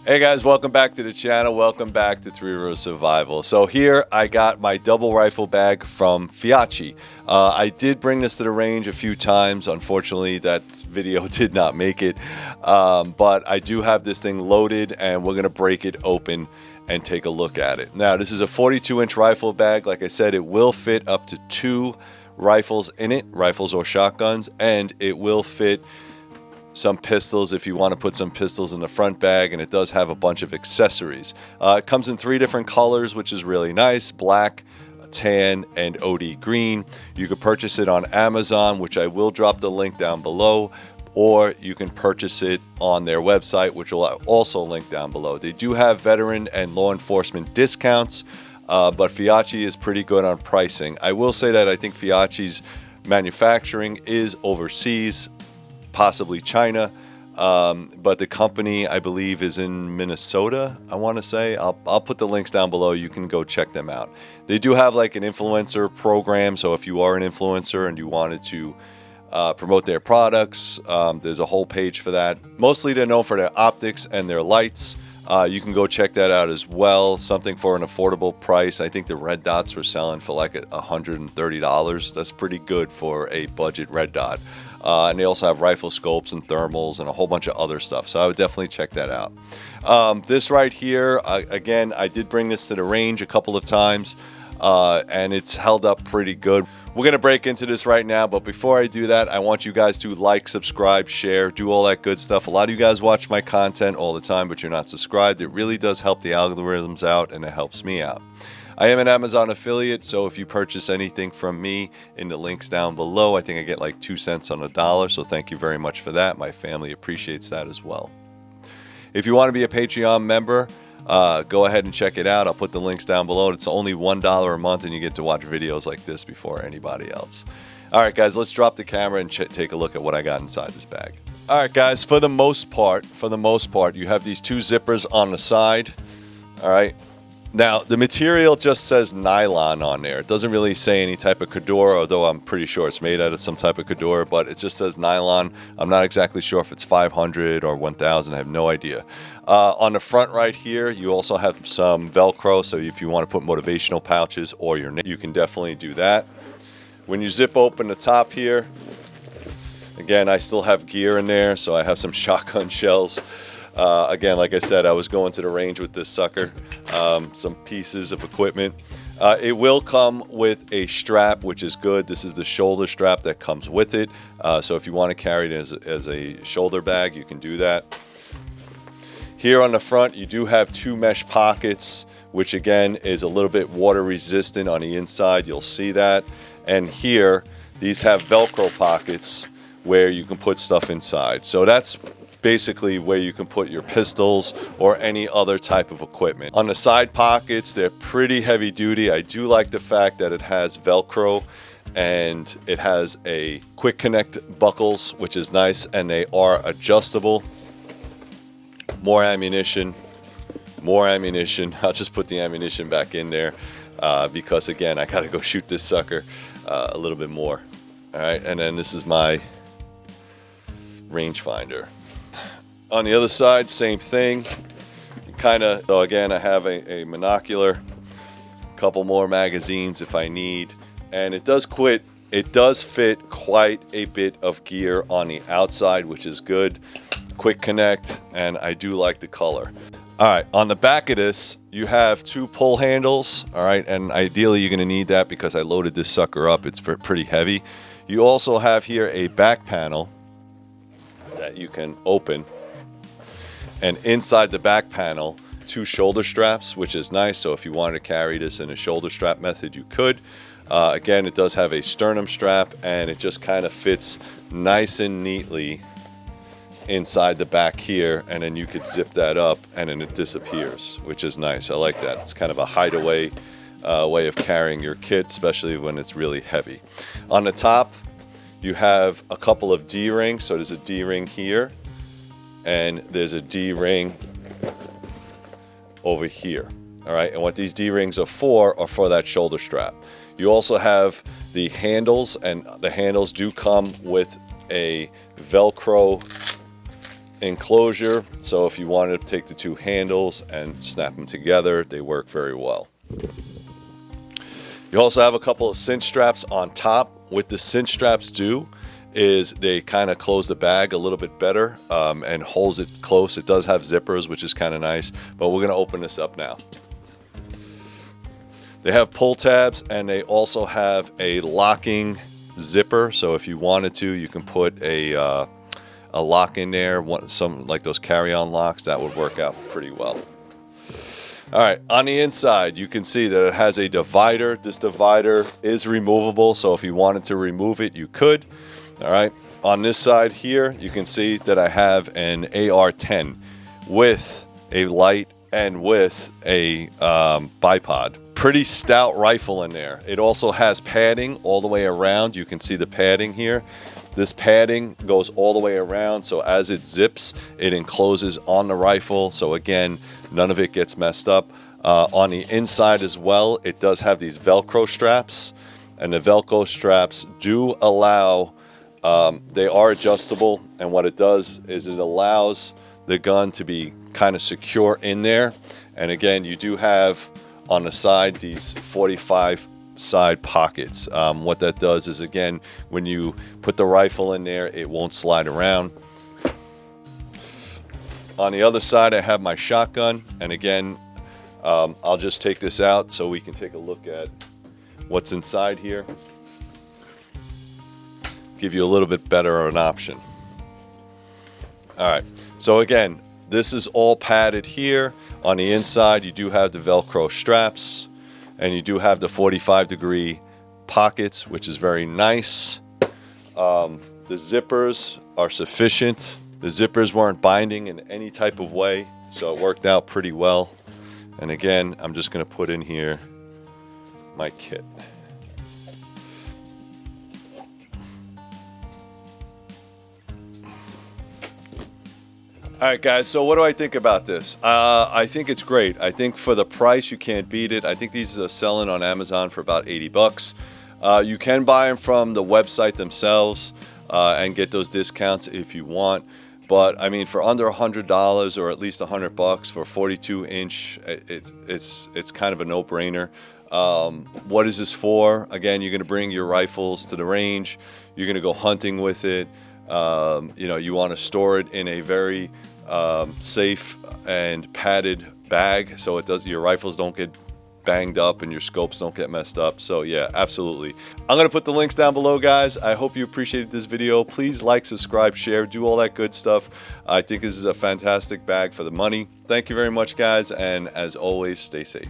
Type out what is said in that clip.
Hey guys, welcome back to the channel. Welcome back to Three Row Survival. So here I got my double rifle bag from Feyachi. I did bring this to the range a few times. Unfortunately, that video did not make it. But I do have this thing loaded and we're going to break it open and take a look at it. Now, this is a 42-inch rifle bag. Like I said, it will fit up to 2 rifles in it, rifles or shotguns, and it will fit some pistols if you want to put some pistols in the front bag, and it does have a bunch of accessories. It comes in 3 different colors, which is really nice: black, tan, and OD green. You can purchase it on Amazon, which I will drop the link down below, or you can purchase it on their website, which will also link down below. They do have veteran and law enforcement discounts, but Feyachi is pretty good on pricing. I will say that I think Feyachi's manufacturing is overseas, possibly China, but the company I believe is in Minnesota. I want to say I'll put the links down below. You can go check them out. They do have like an influencer program, so if you are an influencer and you wanted to promote their products, there's a whole page for that. Mostly they're known for their optics and their lights. You can go check that out as well. Something for an affordable price. I think the red dots were selling for like $130. That's pretty good for a budget red dot. And they also have rifle scopes and thermals and a whole bunch of other stuff. So I would definitely check that out. This right here, again, I did bring this to the range a couple of times, and it's held up pretty good. We're going to break into this right now, but before I do that, I want you guys to like, subscribe, share, do all that good stuff. A lot of you guys watch my content all the time, but you're not subscribed. It really does help the algorithms out, and it helps me out. I am an Amazon affiliate, so if you purchase anything from me in the links down below, I think I get like 2 cents on a dollar, so thank you very much for that. My family appreciates that as well. If you want to be a Patreon member, go ahead and check it out. I'll put the links down below. It's only $1 a month, and you get to watch videos like this before anybody else. All right, guys, let's drop the camera and take a look at what I got inside this bag. All right, guys, for the most part, you have these 2 zippers on the side. All right. Now, the material just says nylon on there. It doesn't really say any type of Cador, although I'm pretty sure it's made out of some type of Cador, but it just says nylon. I'm not exactly sure if it's 500 or 1000. I have no idea. On the front right here, you also have some Velcro, so if you want to put motivational pouches or your name, you can definitely do that. When you zip open the top here, again, I still have gear in there, so I have some shotgun shells. Again, like I said, I was going to the range with this sucker. Some pieces of equipment. It will come with a strap, which is good. This is the shoulder strap that comes with it. So if you want to carry it as a shoulder bag, you can do that. Here on the front, you do have 2 mesh pockets, which again is a little bit water resistant on the inside. You'll see that. And here, these have Velcro pockets where you can put stuff inside. So that's basically where you can put your pistols or any other type of equipment. On the side pockets, they're pretty heavy duty. I do like the fact that it has Velcro and it has a quick connect buckles, which is nice, and they are adjustable. More ammunition. I'll just put the ammunition back in there because again, I gotta go shoot this sucker a little bit more. All right, and then this is my rangefinder. On the other side, same thing. So again, I have a monocular, a couple more magazines if I need, and it does fit quite a bit of gear on the outside, which is good. Quick connect, and I do like the color. All right, on the back of this, you have 2 pull handles, all right, and ideally you're gonna need that because I loaded this sucker up. It's pretty heavy. You also have here a back panel that you can open. And inside the back panel, 2 shoulder straps, which is nice. So if you wanted to carry this in a shoulder strap method, you could. Again, it does have a sternum strap, and it just kind of fits nice and neatly inside the back here. And then you could zip that up, and then it disappears, which is nice. I like that. It's kind of a hideaway way of carrying your kit, especially when it's really heavy. On the top, you have a couple of D-rings. So there's a D-ring here, and there's a D-ring over here. All right, and what these D-rings are for that shoulder strap. You also have the handles, and the handles do come with a Velcro enclosure, so if you wanted to take the two handles and snap them together, they work very well. You also have a couple of cinch straps on top. What the cinch straps do is they kind of close the bag a little bit better and holds it close. It does have zippers, which is kind of nice, but we're going to open this up now. They have pull tabs, and they also have a locking zipper, so if you wanted to, you can put a lock in there, some like those carry-on locks. That would work out pretty well. All right, on the inside, you can see that it has a divider. This divider is removable, so if you wanted to remove it, you could. All right, on this side here, you can see that I have an AR-10 with a light and with a bipod. Pretty stout rifle in there. It also has padding all the way around. You can see the padding here. This padding goes all the way around, so as it zips, it encloses on the rifle. So again, none of it gets messed up. On the inside as well, it does have these Velcro straps, and the Velcro straps do allow, they are adjustable, and what it does is it allows the gun to be kind of secure in there. And again, you do have on the side these 45 side pockets. What that does is, again, when you put the rifle in there, it won't slide around. On the other side, I have my shotgun, and again, I'll just take this out so we can take a look at what's inside here. Give you a little bit better of an option. All right, so again, this is all padded here. On the inside, you do have the Velcro straps, and you do have the 45-degree pockets, which is very nice. The zippers are sufficient. The zippers weren't binding in any type of way, so it worked out pretty well. And again, I'm just going to put in here my kit. All right, guys, so what do I think about this? I think it's great. I think for the price, you can't beat it. I think these are selling on Amazon for about 80 bucks. You can buy them from the website themselves and get those discounts if you want. But I mean, for under $100 or at least 100 bucks for 42-inch, it's kind of a no-brainer. What is this for? Again, you're going to bring your rifles to the range. You're going to go hunting with it. You know, you want to store it in a very safe and padded bag, so your rifles don't get banged up and your scopes don't get messed up. So yeah, absolutely. I'm gonna put the links down below, guys. I hope you appreciated this video. Please like, subscribe, share, do all that good stuff. I think this is a fantastic bag for the money. Thank you very much, guys, and as always, stay safe.